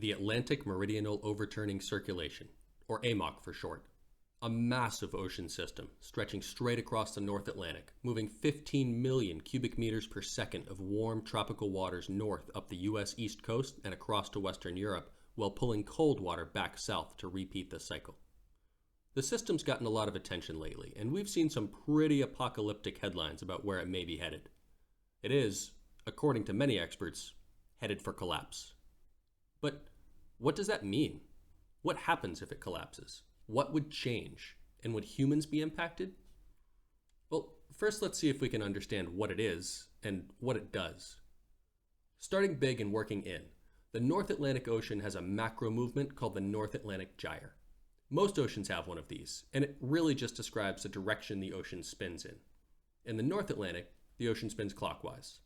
the Atlantic Meridional Overturning Circulation, or AMOC for short. A massive ocean system stretching straight across the North Atlantic, moving 15 million cubic meters per second of warm tropical waters north up the US East Coast and across to Western Europe, while pulling cold water back south to repeat the cycle. The system's gotten a lot of attention lately, and we've seen some pretty apocalyptic headlines about where it may be headed. It is, according to many experts, headed for collapse. But what does that mean? What happens if it collapses? What would change? And would humans be impacted? Well, first let's see if we can understand what it is and what it does. Starting big and working in, the North Atlantic Ocean has a macro movement called the North Atlantic Gyre. Most oceans have one of these, and it really just describes the direction the ocean spins in. In the North Atlantic, the ocean spins clockwise.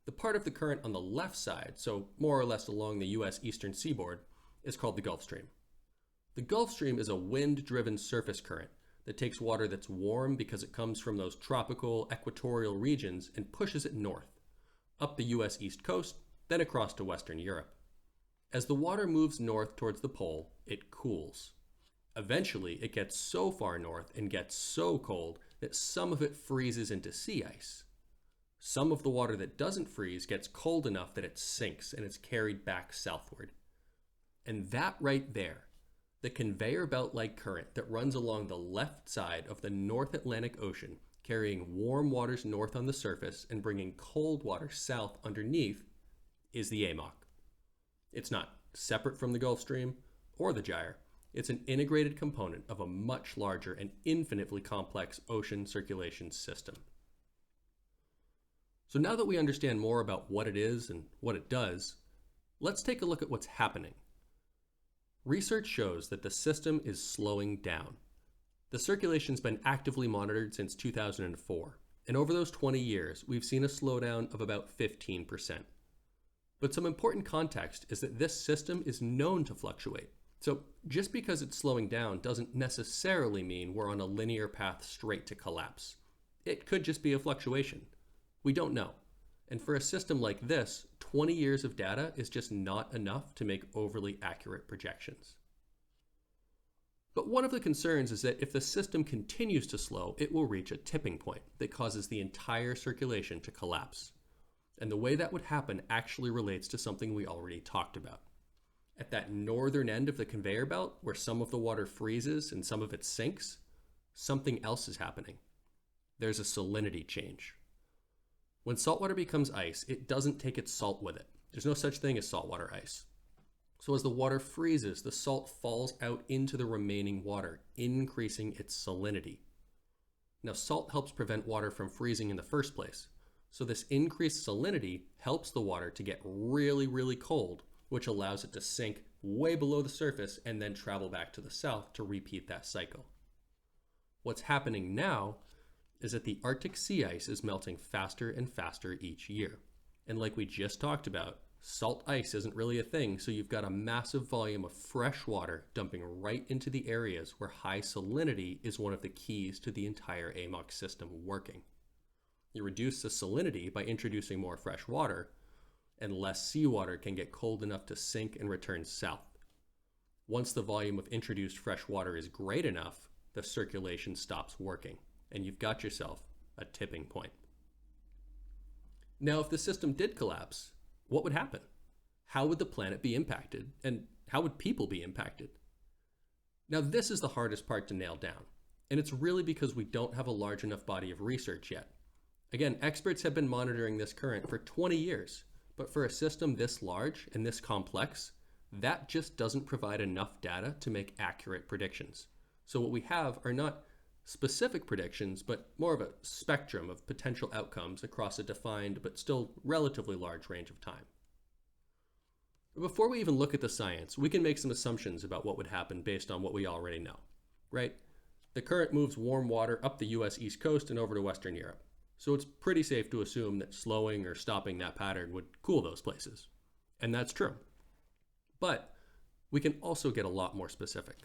The part of the current on the left side, so more or less along the US eastern seaboard, is called the Gulf Stream. The Gulf Stream is a wind-driven surface current that takes water that's warm because it comes from those tropical equatorial regions and pushes it north, up the US East Coast, then across to Western Europe. As the water moves north towards the pole, it cools. Eventually, it gets so far north and gets so cold that some of it freezes into sea ice. Some of the water that doesn't freeze gets cold enough that it sinks and is carried back southward. And that right there, the conveyor belt-like current that runs along the left side of the North Atlantic Ocean, carrying warm waters north on the surface and bringing cold water south underneath, is the AMOC. It's not separate from the Gulf Stream or the gyre. It's an integrated component of a much larger and infinitely complex ocean circulation system. So now that we understand more about what it is and what it does, let's take a look at what's happening. Research shows that the system is slowing down. The circulation's been actively monitored since 2004, and over those 20 years, we've seen a slowdown of about 15%. But some important context is that this system is known to fluctuate. So just because it's slowing down doesn't necessarily mean we're on a linear path straight to collapse. It could just be a fluctuation. We don't know. And for a system like this, 20 years of data is just not enough to make overly accurate projections. But one of the concerns is that if the system continues to slow, it will reach a tipping point that causes the entire circulation to collapse. And the way that would happen actually relates to something we already talked about. At that northern end of the conveyor belt, where some of the water freezes and some of it sinks, something else is happening. There's a salinity change. When saltwater becomes ice, it doesn't take its salt with it. There's no such thing as saltwater ice. So as the water freezes, the salt falls out into the remaining water, increasing its salinity. Now, salt helps prevent water from freezing in the first place. So this increased salinity helps the water to get really, really cold, which allows it to sink way below the surface and then travel back to the south to repeat that cycle. What's happening now is that the Arctic sea ice is melting faster and faster each year. And like we just talked about, salt ice isn't really a thing, so you've got a massive volume of fresh water dumping right into the areas where high salinity is one of the keys to the entire AMOC system working. You reduce the salinity by introducing more fresh water, and less seawater can get cold enough to sink and return south. Once the volume of introduced fresh water is great enough, the circulation stops working, and you've got yourself a tipping point. Now, if the system did collapse, what would happen? How would the planet be impacted? And how would people be impacted? Now, this is the hardest part to nail down, and it's really because we don't have a large enough body of research yet. Again, experts have been monitoring this current for 20 years, but for a system this large and this complex, that just doesn't provide enough data to make accurate predictions. So what we have are not specific predictions, but more of a spectrum of potential outcomes across a defined but still relatively large range of time. Before we even look at the science, we can make some assumptions about what would happen based on what we already know, right? The current moves warm water up the US East Coast and over to Western Europe. So it's pretty safe to assume that slowing or stopping that pattern would cool those places. And that's true. But we can also get a lot more specific.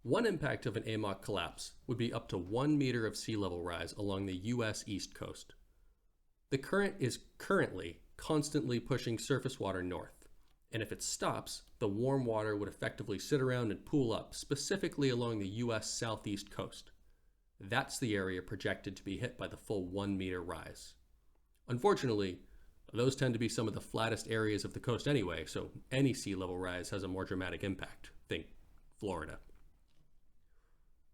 One impact of an AMOC collapse would be up to 1 meter of sea level rise along the US East Coast. The current is currently constantly pushing surface water north, And if it stops, the warm water would effectively sit around and pool up, specifically along the US southeast coast. That's the area projected to be hit by the full 1 meter rise. Unfortunately, those tend to be some of the flattest areas of the coast anyway, so any sea level rise has a more dramatic impact. Think Florida.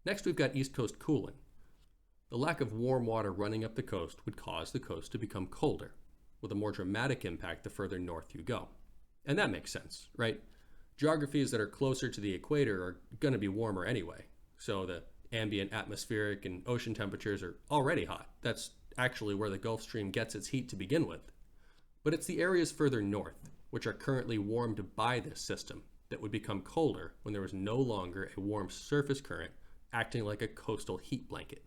Next, we've got East Coast cooling. The lack of warm water running up the coast would cause the coast to become colder, with a more dramatic impact the further north you go. And that makes sense, right? Geographies that are closer to the equator are going to be warmer anyway, so the ambient atmospheric and ocean temperatures are already hot. That's actually where the Gulf Stream gets its heat to begin with. But it's the areas further north, which are currently warmed by this system, that would become colder when there was no longer a warm surface current acting like a coastal heat blanket.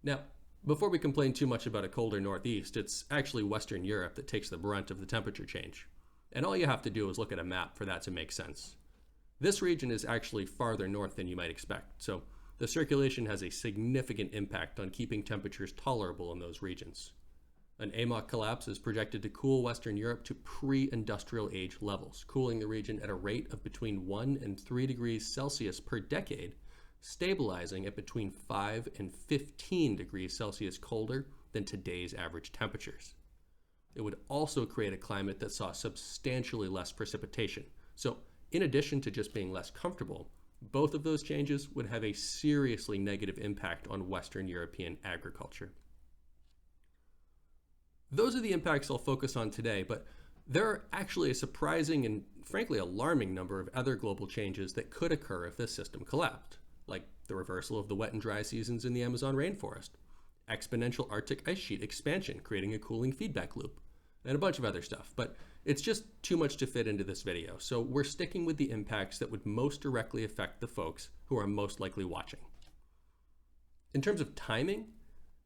Now, before we complain too much about a colder northeast, it's actually Western Europe that takes the brunt of the temperature change. And all you have to do is look at a map for that to make sense. This region is actually farther north than you might expect, so the circulation has a significant impact on keeping temperatures tolerable in those regions. An AMOC collapse is projected to cool Western Europe to pre-industrial age levels, cooling the region at a rate of between 1 and 3 degrees Celsius per decade, stabilizing at between 5 and 15 degrees Celsius colder than today's average temperatures. It would also create a climate that saw substantially less precipitation. So, in addition to just being less comfortable, both of those changes would have a seriously negative impact on Western European agriculture. Those are the impacts I'll focus on today, but there are actually a surprising and frankly alarming number of other global changes that could occur if this system collapsed, like the reversal of the wet and dry seasons in the Amazon rainforest, exponential Arctic ice sheet expansion creating a cooling feedback loop, and a bunch of other stuff, but it's just too much to fit into this video, so we're sticking with the impacts that would most directly affect the folks who are most likely watching. In terms of timing,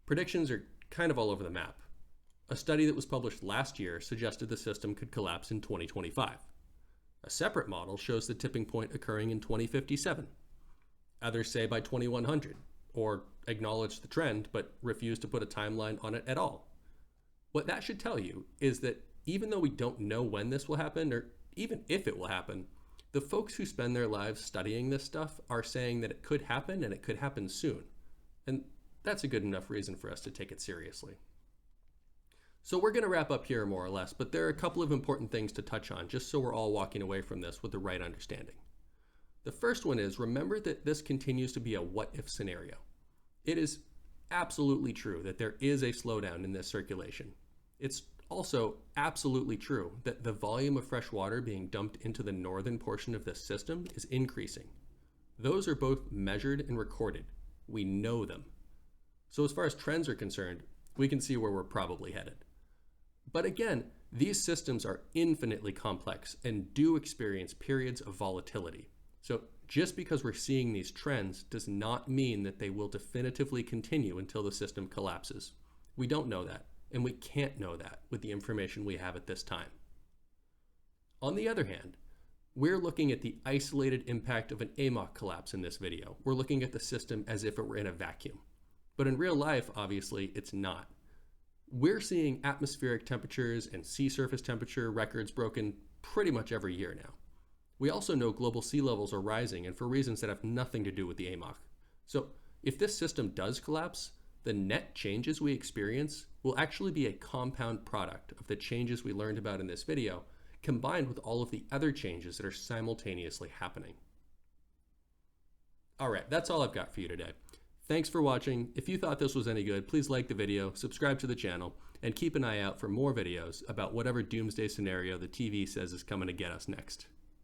predictions are kind of all over the map. A study that was published last year suggested the system could collapse in 2025. A separate model shows the tipping point occurring in 2057. Others say by 2100, or acknowledge the trend but refuse to put a timeline on it at all. What that should tell you is that even though we don't know when this will happen, or even if it will happen, the folks who spend their lives studying this stuff are saying that it could happen and it could happen soon. And that's a good enough reason for us to take it seriously. So we're going to wrap up here more or less, but there are a couple of important things to touch on just so we're all walking away from this with the right understanding. The first one is, remember that this continues to be a what-if scenario. It is absolutely true that there is a slowdown in this circulation. It's also absolutely true that the volume of fresh water being dumped into the northern portion of this system is increasing. Those are both measured and recorded. We know them. So as far as trends are concerned, we can see where we're probably headed. But again, these systems are infinitely complex and do experience periods of volatility. So just because we're seeing these trends does not mean that they will definitively continue until the system collapses. We don't know that, and we can't know that with the information we have at this time. On the other hand, we're looking at the isolated impact of an AMOC collapse in this video. We're looking at the system as if it were in a vacuum. But in real life, obviously, it's not. We're seeing atmospheric temperatures and sea surface temperature records broken pretty much every year now. We also know global sea levels are rising, and for reasons that have nothing to do with the AMOC. So if this system does collapse, the net changes we experience will actually be a compound product of the changes we learned about in this video, combined with all of the other changes that are simultaneously happening. All right, that's all I've got for you today. Thanks for watching. If you thought this was any good, please like the video, subscribe to the channel, and keep an eye out for more videos about whatever doomsday scenario the TV says is coming to get us next.